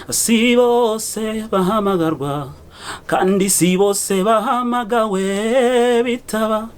si bose bahamagarwa kandi si bose bahamagawe bitaba,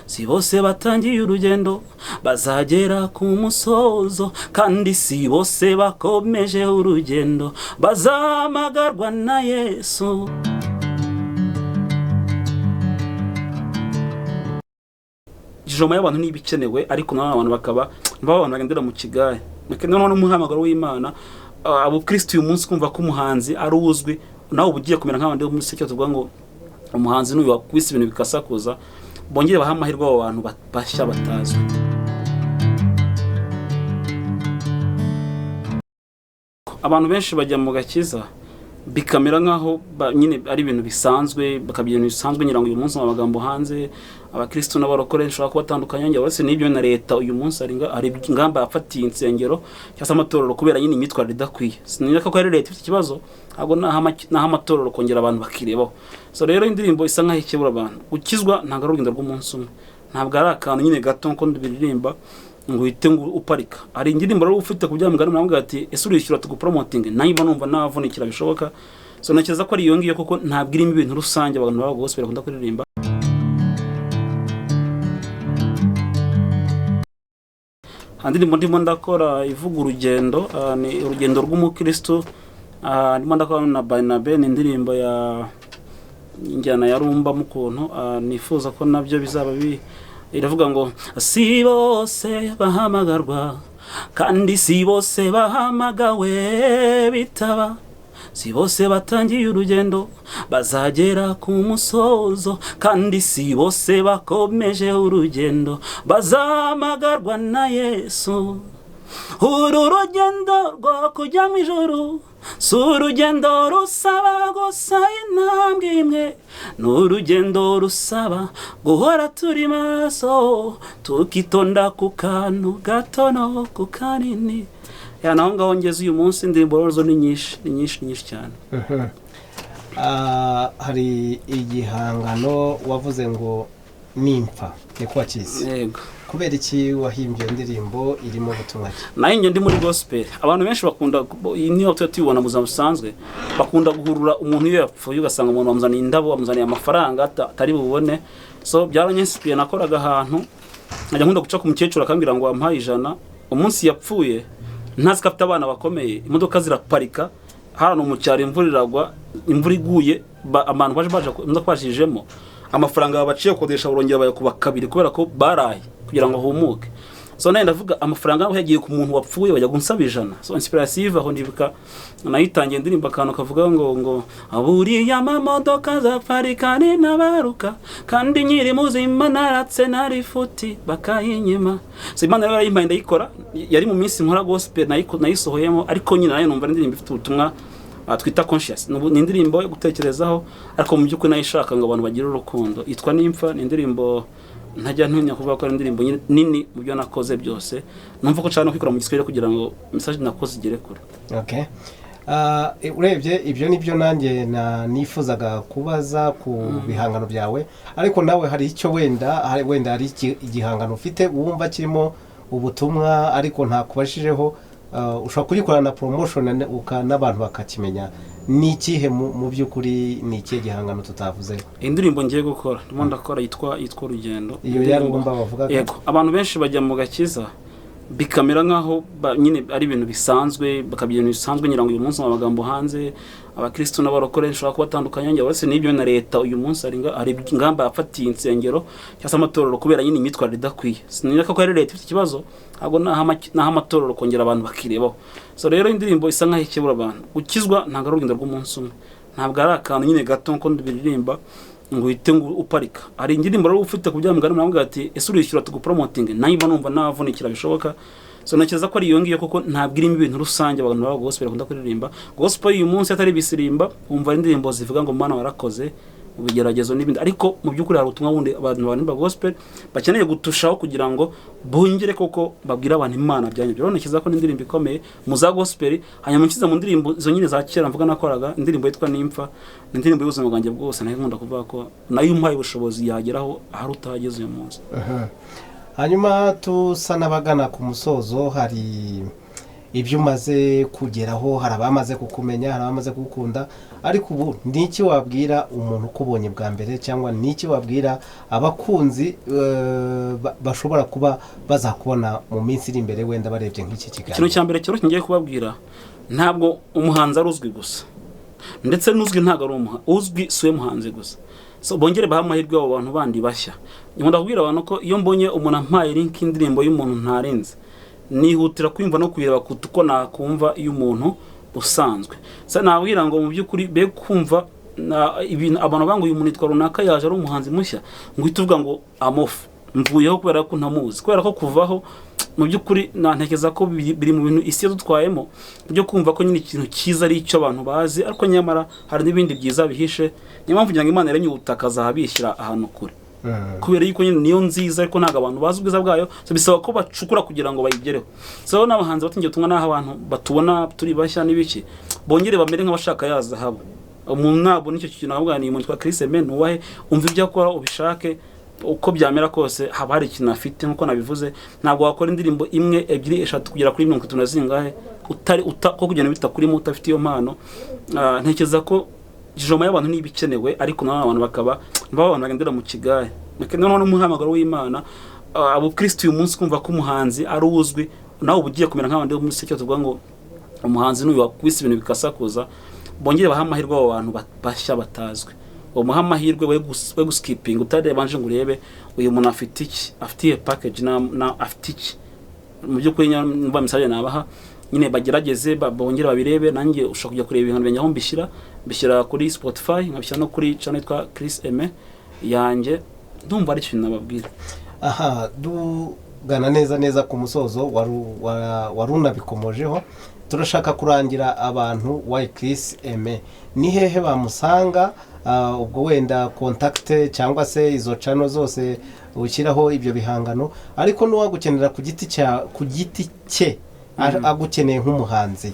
si bose batangiye urugendo bazagera ku musozo, kandi si bose bakomeje urugendo bazahamagarwa na Yesu. Ijoma y'abantu ni ibikenewe, ariko n'abantu bakaba abantu bagendera mu kigaye. Noneho n'umuhamagaro w'Imana, abo Kristo uyu munsi kumva ko umuhanzi ari uzwi, nawe ubugiye kumera nk'abandi bo muri secyo tuvuga ngo umuhanzi n'uyu wakwise ibintu bikasakuza, bongere baha amahirwe abo bantu bashya batazwi. Abantu benshi bajya mu gakiza bikamera nkaho nyine ari ibintu bisanzwe, bakabye ibintu bisanzwe ngira ngo uyu munsi amagambo hanze abakristo n'abarokore nshobora kubatandukanya njye wese n'ibyo na leta uyu munsi ari ingamba yafatiye insengero cyangwa amatorero kubera nyine imitwarire idakwiye. Sinireka ko ari leta ifite ikibazo, ahubwo naho amatorero kongera abantu bakirebaho. So rero indirimbo isa nkaho ikebura abantu. Gukizwa ntabwo ari urugendo rw'umunsi umwe, ntabwo ari akantu nyine gato nko ndibiririmba ngo uhite ngo uparika. Hari indirimbo rero ufite kubyara mugari muravuga ati ese urishyura tugupromoting, nayiba numva navunikira bishoboka. So nakeza ko ari iyo ngiyo kuko ntabwo irimo ibintu rusange abantu baba gospel bakunda kuririmba. Indirimbo ndimo ndakora ivuga urugendo, ni urugendo rw'umukristo. Ndimo ndakora na Barnabe, ni indirimbo ya injyana ya rumba mu kuntu, nifuza ko nabyo bizaba iravuga ngo si bose bahamagarwa kandi si bose bahamagawe bitaba, si bose batangiye urugendo bazagera ku musozo, kandi si bose bakomeje urugendo bazahamagarwa na Yesu. Uru rugendo rwo kujya mu ijuru si urugendo rusaba gusa intambwe imwe, ni urugendo rusaba guhora turi maso, tukitonda ku kantu gato no ku kanini. Naho ngaho ngeze uyu munsi indirimbo zo ni nyinshi cyane. Hari igihangano wavuze ngo nimfa ni kwa kizi. Yego. Kubera iki wahimbye indirimbo irimo ubutumwa ki? Nahinge ndi muri gospel. Abantu benshi bakunda niyo tuyibona mu busanzwe, bakunda guhurura umuntu iyo yapfuye ugasanga umuntu bamuzaniye indabo, bamuzaniye amafaranga atari bubone. So byaranyinspiye, nakoraga ahantu najya nkunda guca ku mukecuru akambwira ngo wampaye 100, umunsi yapfuye ntazi ko afite abana bakomeye, imodoka ziraparika hano mu cyaro, imvura iragwa, imvura iguye, abantu baje kwashijemo amafaranga babaciye kodesha urongera bayakuba kabiri kubera ko baraye kugira ngo humuke. So nayo ndavuga amafaranga aho yagiye ku muntu wapfuye bajya gunsaba 100. So inspirative aho ndibuka nayitangiye ndirimba akantu kavuga ngo aburiya amamodoka zaparika ni nabaruka kandi nyiri muzima naratse narifuti bakayinyima. So Imana rero yayimpaye ndayikora, yari mu minsi nkora gospel nayisohoyemo, ariko nyine nayo numva indirimbo ifite ubutumwa twita conscious. Ni indirimbo yo gutekerezaho, ariko mu by'ukuri nayishaka ngo abantu bagire urukundo. Itwa Nimfa, ni indirimbo ntajya ntunya kuvuga ko ari indirimbo nini mu byo nakoze byose. Numva ko cyane kwikora mu giswahili kugira ngo message nakoze igere kure. Okay. Urebye ibyo nibyo nanjye nifuzaga kubaza ku bihangano byawe, ariko nawe hari icyo wenda hari igihangano ufite wumva kirimo ubutumwa ariko nta kubashijeho, ushobora kugikorana promotion n'abantu bakakimenya. Ni ikihe mu by'ukuri, ni ikihe gihangano tutavuzeho? Indirimbo ngiye gukora ndimo ndakora yitwa urugendo. Iyo yarumba bavuga. Yego, abantu benshi bajya mu gakiza bikamera nkaho nyine ari ibintu bisanzwe, bakabye ibintu bisanzwe ngira ngo uyu munsi amagambo hanze abakristo n'abarokore nshobora kubatandukanya njye wese n'ibyo na leta uyu munsi ari ingamba yafatiye insengero cyangwa amatorero kubera nyine imitwarire idakwiye. Sinireka ko ari leta ifite ikibazo, ahubwo naho amatorero kongera abantu bakirebaho. So rero indirimbo isa nkaho ikebura abantu. Gukizwa ntabwo ari urugendo rw'umunsi umwe, ntabwo ari akantu nyine gato nko ndibiririmba ngo uhite ngo uparika. Hari indirimbo rero ufite kubyara mugari muravuga ati ese urishyura tugupromoting, nayiba numva navunikira bishoboka. So nakeza ko ari iyo ngiyo kuko ntabwo irimo ibintu rusange abantu baba gospel bakunda kuririmba. Gospel uyu munsi atari bisirimba, umva indirimbo zivuga ngo Mana warakoze ubigeragezo n'ibindi, ariko mu by'ukuri hari ubutumwa bundi abantu barimba gospel bakeneye gutushaho kugira ngo bongere koko babwira abantu Imana byanye. Rero nakeza ko n'indirimbo ikomeye mu za gospel. Hanyuma nkiza mu ndirimbo zo nyine za kera mvuga nakoraga, indirimbo yitwa Nimfa, indirimbo y'ubuzima bwanjye bwose, nayo nkunda kuvuga ko nayo umpaye ubushobozi yageraho ahari utageze uyu munsi. Hanyuma tusa n'abagana ku musozo, hari ibyo umaze kugeraho, hari abamaze kukumenya, hari abamaze kugukunda, ariko ubu ni iki wabwira umuntu ukubonye bwa mbere, cyangwa ni iki wabwira abakunzi bashobora kuba bazakubona mu minsi iri imbere wenda barebye nk'iki kiganiro? Ikintu cya mbere cyoroshye ngiye kubabwira, ntabwo umuhanzi ari uzwi gusa, ndetse n'uzwi ntabwo ari uzwi siwe muhanzi gusa. So bongere baha amahirwe abo bantu bandi bashya. Nkunda kubwira abantu ko iyo mbonye umuntu ampaye link y'indirimbo y'umuntu ntarenze, nihutira kwimva no kuyireba kuko nakumva y'umuntu usanzwe. So nabwira ngo mu by'ukuri be kumva ibintu abantu bangu uyu muntu yitwa runaka yaje ari umuhanzi mushya, ngo ituvuga ngo amofu mvuyeho kubera ko ntamuzi, kubera ko kuvaho mu by'ukuri nantekeza ko biri mu bintu isi yadutwayemo byo kumva ko nyine ikintu cyiza ari icyo abantu bazi, ariko nyamara hari n'ibindi byiza bihishe. Niyo mpamvu ngira ngo Imana yaremye ubutaka azahabishyira ahantu kure, kubera yuko nyine niyo nziza, ariko ntabwo abantu bazi ubwiza bwayo, so bisaba ko bacukura kugira ngo bayigereho. So n'abahanzi batingiye tumwe n'aho abantu batubona turi bashya n'ibiki, bongere bamere nk'abashaka ya zahabu. Umuntu ntabwo nicyo kintu ahubwo ni umuntu twa Chris Aime, nuwahe umva ibyo akora ubishake uko byamera kose, haba hari ikintu afite. Nkuko nabivuze, ntabwo wakora indirimbo imwe ebyiri eshatu kugera kuri 30 na zingahe utari ko kugenda bita kuri muta afite iyo mpano. Ntekeza ko joma y'abantu ni ibikenewe, ariko n'abantu bakaba abantu bagendera mu kigaye. Noneho n'umuhamagaro w'Imana, abo Kristo uyu munsi kumva ko umuhanzi ari uzwi, nawe ubugiye kumera nk'abandi bo muri secyo tuvuga ngo umuhanzi n'uyu wakwise ibintu bikasakuza. Bongere baha amahirwe abo bantu bashya batazwi, umuha amahirwe we guskipinga utarebanje ngo urebe uyu muntu afite iki, afitiye package na afite iki. Mu by'ukuri nyamba misaje nabaha nyine bagerageze bongere babirebe. Nanjye ushaka kujya kureba ibintu byanjye aho mbishyira kuri Spotify, nkabishyira no kuri channel yitwa Chris Aime yanjye. Ndumva ari ikintu nababwira. Aha, dugana neza ku musozo warunabikomojeho. Turashaka kurangira abantu wa Chris Aime, ni hehe bamusanga? Ubwo wenda contact cyangwa se izo channel zose ukiraho ibyo bihangano, ariko n'uwagukenera ku giti cye agukeneye nk'umuhanzi,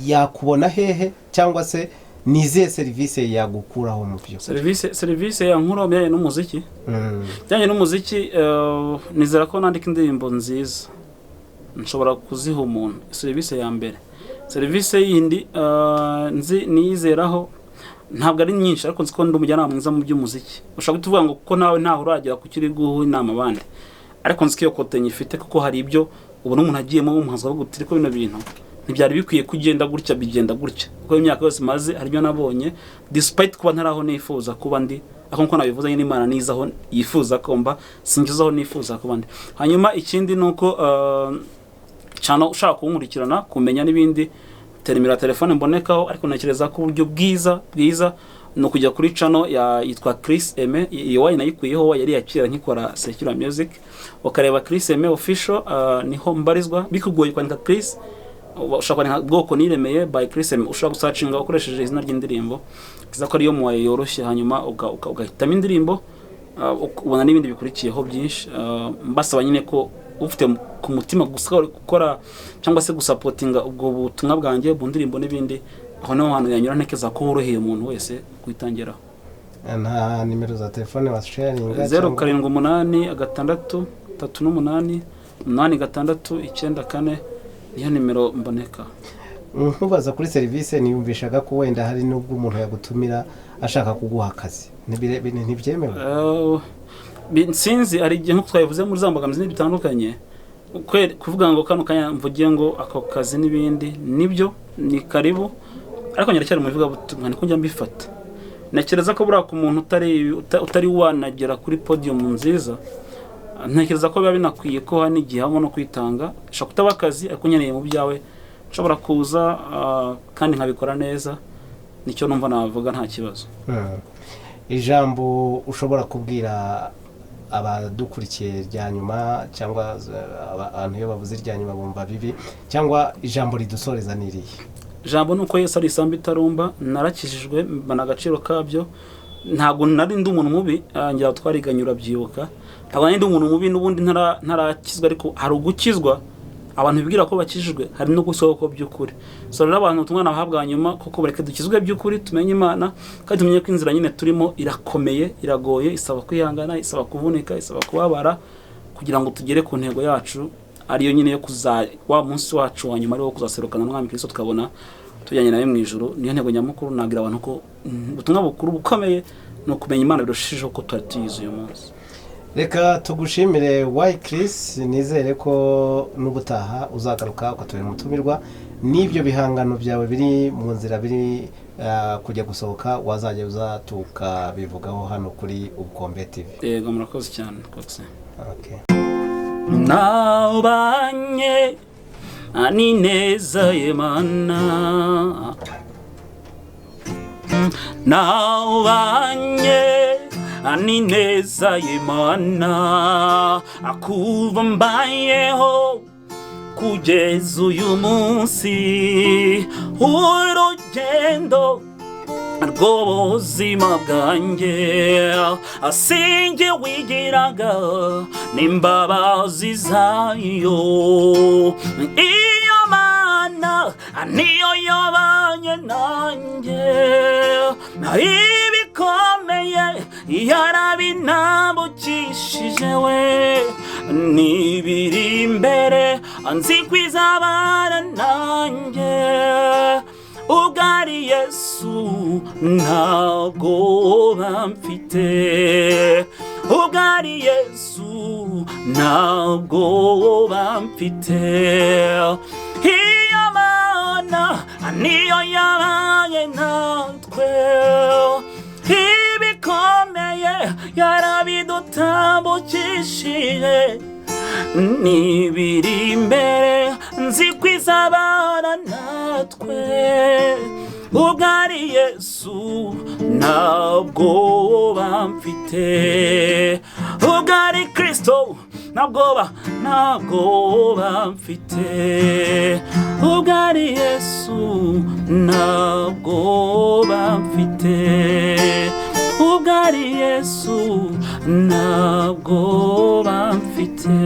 yakubona hehe, cyangwa se nizihe service yagukuraho mu byo? Service ya nkuru byaye n'umuziki. Byanye n'umuziki, nizera ko nandika indirimbo nziza nshobora kuziha umuntu. Service ya mbere. Service yindi nizeraho ntabwo ari nyinshi, ariko nziko ndi umujyanama mwiza mu by'umuziki. Ushaka kuvuga ngo kuko nawe ntaho uragera ku kiri guhu inama abandi, ariko nziko iyo kote nyifite, kuko hari ibyo ubona umuntu agiyemo umuhanzi wo gutira ko bino bintu ntibyari bikwiye kugenda gutya, bigenda gutya. Kuko imyaka yose maze hari byo nabonye, despite kuba ntaraho nifuza kuba ndi, ako nko nabivuze nyine Imana nizaho yifuza ko mba, singizaho nifuza kuba ndi. Hanyuma ikindi nuko cyane ushaka kunkurikirana kumenya n'ibindi, terimira telefone mbonekaho, ariko nakereza ko uburyo bwiza no kujya kuri channel yitwa Chris Aime. Iyo wayi nayikuyeho yari yakira nkikora Secular Music, ukareba Chris Aime official, niho mbarizwa. Bikugoye kwandika Chris, ushaka kwandika bwoko niremeye by Chris Aime, ushaka gusearchinga ukoresheje izina ry'indirimbo, kiza ko ariyo muwaye yoroshye. Hanyuma ugahitamo indirimbo, ubona n'ibindi bikurikiyeho byinshi. Mbasaba nyine ko ufite ku mutima gukora cyangwa se gusapotinga ubwo butumwa bwanjye mu ndirimbo n'ibindi, aho naho hantu yanyura ntekeza ko woroheye umuntu wese kwitangiraho. Nta nimero za telefone wa sharing? 0786388694 niyo nimero mboneka. Nkubaza kuri service, niyumvishaga ko wenda hari nubwo umuntu yagutumira ashaka kuguha akazi, ntibyemewe? Sinzi, ari igihe nko twabivuze muri zambagamizi n'ibitandukanye, kuvuga ngo kano kanya mvugiye ngo ako kazi n'ibindi nibyo ni karibu, ariko nyiracyari mu bivuga butumwa niko njya mbifata. Nekereza ko bura ku muntu utari wanagera kuri podium nziza, ntekereza ko biba binakwiye ko hani igihe hamwe no kwitanga. Shaka kutaba akazi, ariko nyeneye mu byawe nshobora kuza kandi nkabikora neza. Nicyo numva navuga nta kibazo. Ijambo ushobora kubwira abadukurikiye rya nyuma, cyangwa abantu iyo bavuze rya nyuma bumva bibi, cyangwa ijambo ridusoreza niriye? Ijambo nuko Yesu ari isambu itarumba, narakijijwe mbana agaciro kabyo. Ntabwo nari ndi umuntu mubi, ngira twariganyura byibuka. Ntabwo nari ndi umuntu mubi n'ubundi ntarakizwa, ariko hari ugukizwa abantu bibwira ko bakijijwe, hari no gusohoka by'ukuri. So rero abantu tumwana bahabwa nyuma kuko bareke dukizwe by'ukuri, tumenye Imana kandi tumenye ko inzira nyine turimo irakomeye, iragoye, isaba kwihangana, isaba kuvunika, isaba kubabara kugira ngo tugere ku ntego yacu ariyo nyine yo kuza wa munsi wacu wa nyuma ari wo kuzaserukana n'Umwami Kristo tukabona tujyanye nawe mu ijuru. Niyo ntego nyamukuru nagira abantu ko ubutumwa bukuru bukomeye no kumenya Imana birushijeho ko twari tuyizi uyu munsi. Reka tugushimire Wycliffe, nizere ko n'ubutaha uzagaruka ukatubera umutumirwa n'ibyo bihangano byawe biri mu nzira biri kujya gusohoka wazajya uza tukabivugaho hano kuri Ubukombe TV. Yego murakoze cyane kose. Okay. Naubanye ani neza y'Imana, naubanye ani neza y'Imana, akuva mbayeho kugeza uyu munsi, urugendo rw'ubuzima bwanjye asinge wigiraga n'imbabazi zayo. Iyo Mana niyo yabanye nanjye, ibikomeye yarabinambukishije we, n'ibiri imbere anzi kwizabana nanjye. Ugari Yesu ntabwo bamfite, ugari Yesu ntabwo bamfite. Iyo Mana niyo yabanye natwe, ibikomeye yarabidutambukishije, n'ibiri imbere nzi kwizabana natwe. Ugari Yesu ntabwo bamfite, ugari Kristo ntabwo bamfite, ugari Yesu ntabwo bamfite, ugari Yesu ntabwo bamfite.